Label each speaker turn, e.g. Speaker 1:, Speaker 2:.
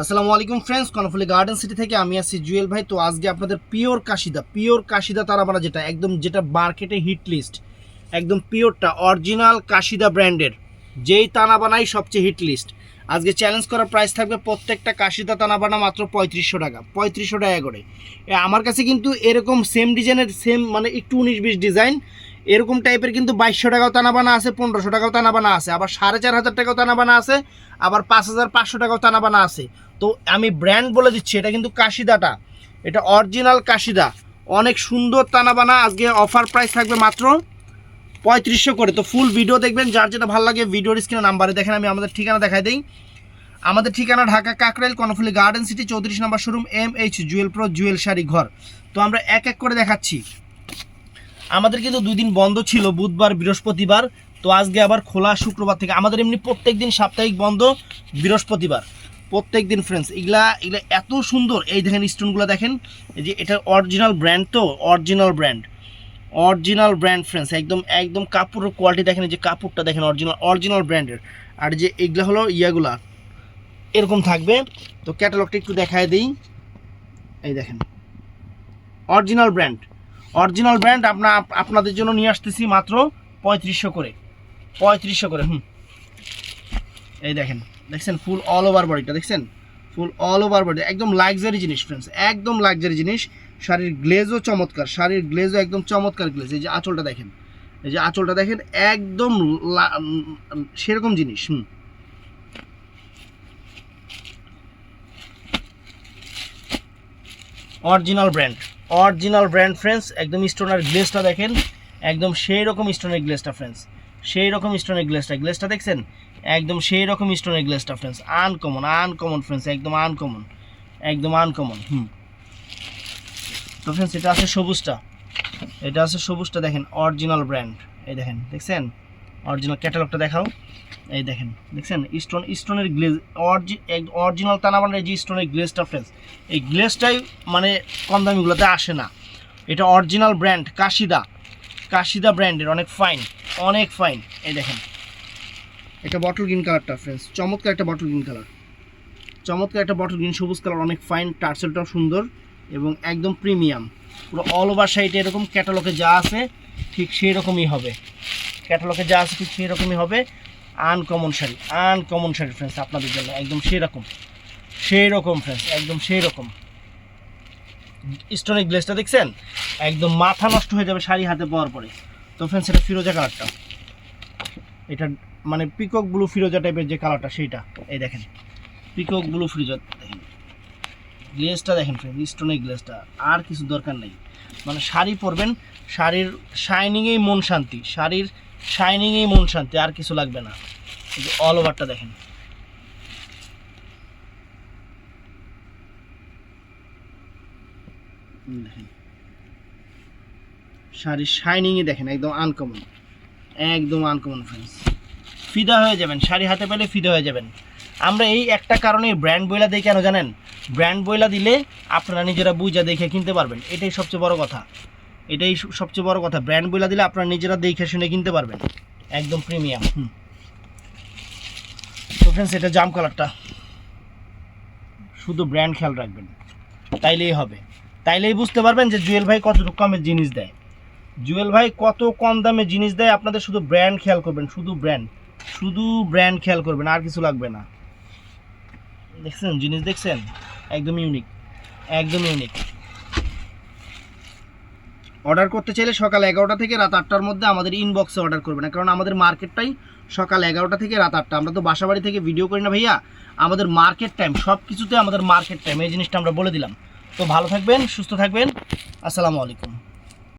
Speaker 1: আসসালামু আলাইকুম friends, Karnaphuli garden city থেকে আমি আছি জুয়েল ভাই। তো আজকে আপনাদের পিওর কাশিদা তারাবানা যেটা মার্কেটে হিট লিস্ট, একদম পিওরটা অরিজিনাল কাশিদা ব্র্যান্ডের যেই তানাবানাই সবচেয়ে হিট লিস্ট। আজকে চ্যালেঞ্জ করার প্রাইস থাকবে প্রত্যেকটা কাশিদা তানাবানা মাত্র 3500 টাকা, 3500 টাকা করে। আমার কাছে কিন্তু এরকম সেম ডিজাইনের মানে একটু 19-20 ডিজাইন এরকম টাইপের কিন্তু 2200 টাকাও তানাবানা আছে, 1500 টাকাও তানাবানা আছে, আবার 4500 টাকাও তানাবানা আছে, আবার 5500 টাকাও তানাবানা আছে। তো আমি ব্র্যান্ড বলে দিচ্ছি, এটা কিন্তু কাশিদাটা, এটা অরিজিনাল কাশিদা, অনেক সুন্দর তানাবানা। আজকে অফার প্রাইস থাকবে মাত্র 3500 করে। তো ফুল ভিডিও দেখবেন, যার যেটা ভালো লাগে ভিডিওর স্ক্রিনে নাম্বারে দেখেন। আমি আমাদের ঠিকানা দেখাই দিই। আমাদের ঠিকানা Dhaka Kakrail, Karnaphuli garden city, 34 number showroom, MH jewel pro jewel sari Ghar. তো আমরা এক এক করে দেখাচ্ছি। আমাদের কিন্তু 2 দিন বন্ধ ছিল, বুধবার বৃহস্পতিবার। তো আজকে আবার খোলা শুক্রবার থেকে। আমাদের এমনি প্রত্যেক দিন সাপ্তাহিক বন্ধ বৃহস্পতিবার, প্রত্যেক দিন। ফ্রেন্ডস, এগুলা এত সুন্দর। এই দেখেন স্টোনগুলো দেখেন, এই যে এটা অরিজিনাল ব্র্যান্ড, তো অরিজিনাল ব্র্যান্ড ফ্রেন্ডস, একদম কাপড়ের কোয়ালিটি দেখেন, এই যে কাপড়টা দেখেন অরিজিনাল ব্র্যান্ডের। আর যে এগুলা হলো ইয়াগুলা এরকম থাকবে। তো ক্যাটালগটা একটু দেখায় দিই। এই দেখেন অরিজিনাল ব্র্যান্ড আপনাদের জন্য নিয়ে আসতেছি মাত্র 3500 করে, 3500 করে। এই দেখছেন ফুল অল ওভার বডিটা, দেখছেন ফুল অল ওভার বডি, একদম লাক্সারি জিনিস ফ্রেন্ডস, একদম লাক্সারি জিনিস। শাড়ির গ্লেজও চমৎকার, একদম চমৎকার গ্লেজ। এই যে আঁচলটা দেখেন, একদম সেরকম জিনিস। অরিজিনাল ব্র্যান্ড ফ্রেন্ডস, একদম স্টোনের গ্লেজটা দেখেন, একদম সেই রকম স্টোনের গ্লেজটা ফ্রেন্ডস, গ্লেজটা দেখছেন, একদম সেই রকম স্টোনের গ্লেজটা ফ্রেন্ডস। আনকমন ফ্রেন্ডস, একদম আনকমন। তো ফ্রেন্ডস, এটা আছে সবুজটা দেখেন, অরিজিনাল ব্র্যান্ড। এই দেখছেন অরিজিনাল ক্যাটালগটা দেখাও। এই দেখছেন স্টোনের গ্লেজ, অরিজিনাল তানাবানার যে স্টোনের গ্লেজটা ফ্রেন্ডস, এই গ্লেজটাই মানে কম দামিগুলোতে আসে না। এটা অরিজিনাল ব্র্যান্ড কাশিদা ব্র্যান্ডের, অনেক ফাইন। এই দেখেন এটা বটল গ্রিন কালারটা ফ্রেন্ডস, চমৎকার একটা বটল গ্রিন সবুজ কালার, অনেক ফাইন। টার্সেলটাও সুন্দর এবং একদম প্রিমিয়াম। পুরো অল ওভার সাইডে এরকম ক্যাটালগে যা আছে ঠিক সেই রকমই হবে। আনকমন শাড়ি ফ্রেন্ডস, আপনাদের জন্য একদম সেই রকম ফ্রেন্ডস, একদম সেই রকম। স্টোনের গ্লেজটা দেখছেন, একদম মাথা নষ্ট হয়ে যাবে শাড়ি হাতে পাওয়ার পরে। তো ফ্রেন্ডস, এটা ফিরোজা কালারটা, এটা মানে পিকক ব্লু ফিরোজা টাইপের যে কালারটা সেইটা। এই দেখেন পিকক ব্লু ফিরোজা, দেখেন গ্লেজটা দেখেন ফ্রেন্ডস, স্টোনের গ্লেজটা। আর কিছু দরকার নেই, মানে শাড়ি পরবেন, শাড়ির শাইনিংয়েই মন শান্তি, আর কিছু লাগবে না। এই যে অল ওভারটা দেখেন, শাড়ির শাইনিংই দেখেন, একদম আনকমন ফ্রেন্ডস। ফিদা হয়ে যাবেন, শাড়ি হাতে পেলে ফিদা হয়ে যাবেন। আমরা এই একটা কারণে ব্র্যান্ড বইলা দিই, কেন জানেন? ব্র্যান্ড বইলা দিলে আপনারা নিজেরা বুঝা দেখে কিনতে পারবেন, এটাই সবচেয়ে বড় কথা। ব্র্যান্ড বইলা দিলে আপনারা নিজেরা দেখে শুনে কিনতে পারবেন, একদম প্রিমিয়াম। তো ফ্রেন্ডস, এটা জাম কালারটা, শুধু ব্র্যান্ড খেয়াল রাখবেন, তাইলেই বুঝতে পারবেন যে জুয়েল ভাই কত কমের জিনিস দেয়। কত কম দামে জিনিস দেয়। আপনাদের শুধু ব্র্যান্ড খেয়াল করবেন, শুধু ব্র্যান্ড খেয়াল করবেন, আর কিছু লাগবে না। দেখছেন জিনিস, দেখছেন একদম ইউনিক। অর্ডার করতে চাইলে সকাল 11টা থেকে রাত 8টার মধ্যে আমাদের ইনবক্সে অর্ডার করবেন, কারণ আমাদের মার্কেটটাই সকাল 11টা থেকে রাত 8টা। আমরা তো বাসাবাড়ি থেকে ভিডিও করি না ভাইয়া, আমাদের মার্কেট টাইম, সব কিছুতে আমাদের মার্কেট টাইম, এই জিনিসটা আমরা বলে দিলাম। তো ভালো থাকবেন, সুস্থ থাকবেন, আসসালামু আলাইকুম।